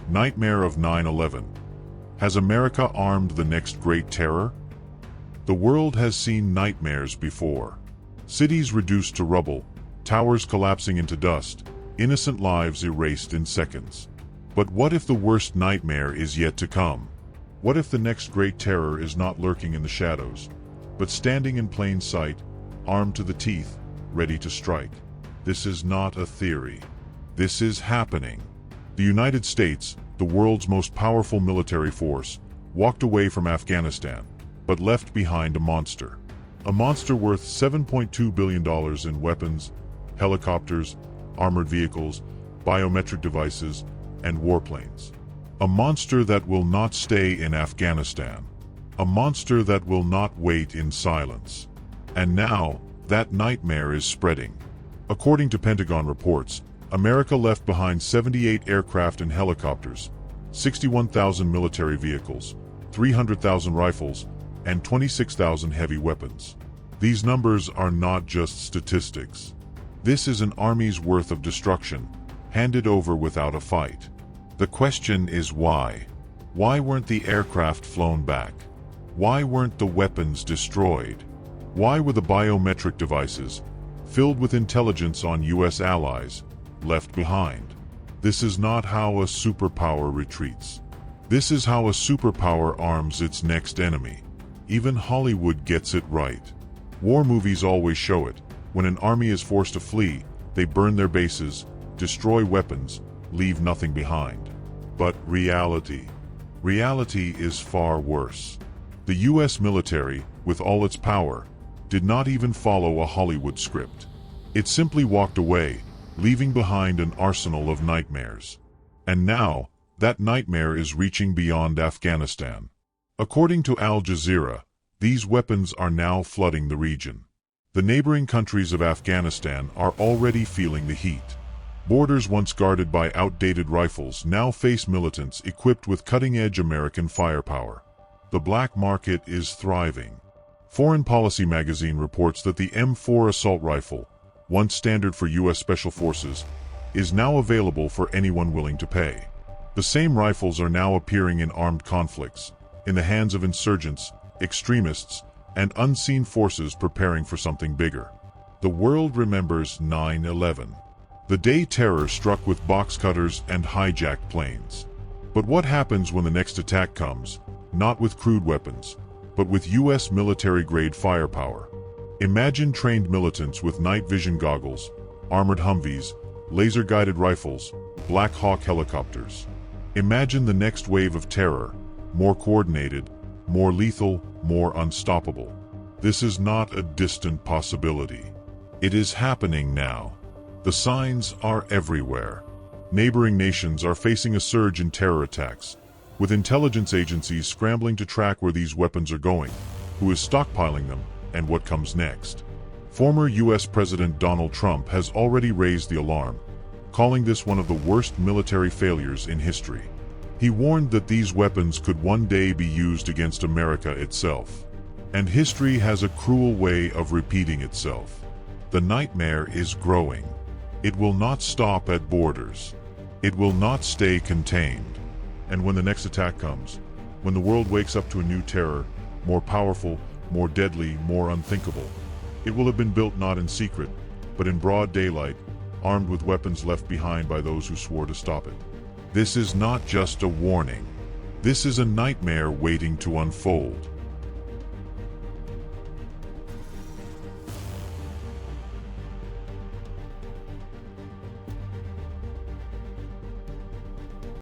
Nightmare of 9/11. Has America armed the next great terror? The world has seen nightmares before. Cities reduced to rubble, towers collapsing into dust, innocent lives erased in seconds. But what if the worst nightmare is yet to come? What if the next great terror is not lurking in the shadows, but standing in plain sight, armed to the teeth, ready to strike? This is not a theory. This is happening. The United States, the world's most powerful military force, walked away from Afghanistan, but left behind a monster. A monster worth $7.2 billion in weapons, helicopters, armored vehicles, biometric devices, and warplanes. A monster that will not stay in Afghanistan. A monster that will not wait in silence. And now, that nightmare is spreading. According to Pentagon reports, America left behind 78 aircraft and helicopters, 61,000 military vehicles, 300,000 rifles, and 26,000 heavy weapons. These numbers are not just statistics. This is an army's worth of destruction, handed over without a fight. The question is why? Why weren't the aircraft flown back? Why weren't the weapons destroyed? Why were the biometric devices, filled with intelligence on U.S. allies, left behind? This is not how a superpower retreats. This is how a superpower arms its next enemy. Even Hollywood gets it right. War movies always show it. When an army is forced to flee, they burn their bases, destroy weapons, leave nothing behind. But reality is far worse. The U.S. military, with all its power, did not even follow a Hollywood script. It simply walked away, leaving behind an arsenal of nightmares. And now, that nightmare is reaching beyond Afghanistan. According to Al Jazeera, these weapons are now flooding the region. The neighboring countries of Afghanistan are already feeling the heat. Borders once guarded by outdated rifles now face militants equipped with cutting-edge American firepower. The black market is thriving. Foreign Policy magazine reports that the M4 assault rifle, once standard for U.S. Special Forces, is now available for anyone willing to pay. The same rifles are now appearing in armed conflicts, in the hands of insurgents, extremists, and unseen forces preparing for something bigger. The world remembers 9/11. The day terror struck with box cutters and hijacked planes. But what happens when the next attack comes, not with crude weapons, but with U.S. military-grade firepower? Imagine trained militants with night vision goggles, armored Humvees, laser-guided rifles, Black Hawk helicopters. Imagine the next wave of terror, more coordinated, more lethal, more unstoppable. This is not a distant possibility. It is happening now. The signs are everywhere. Neighboring nations are facing a surge in terror attacks, with intelligence agencies scrambling to track where these weapons are going, who is stockpiling them, and what comes next. Former U.S. President Donald Trump has already raised the alarm, calling this one of the worst military failures in history. He warned that these weapons could one day be used against America itself. And history has a cruel way of repeating itself. The nightmare is growing. It will not stop at borders. It will not stay contained. And when the next attack comes, when the world wakes up to a new terror, more powerful, more deadly, more unthinkable, it will have been built not in secret, but in broad daylight, armed with weapons left behind by those who swore to stop it. This is not just a warning. This is a nightmare waiting to unfold.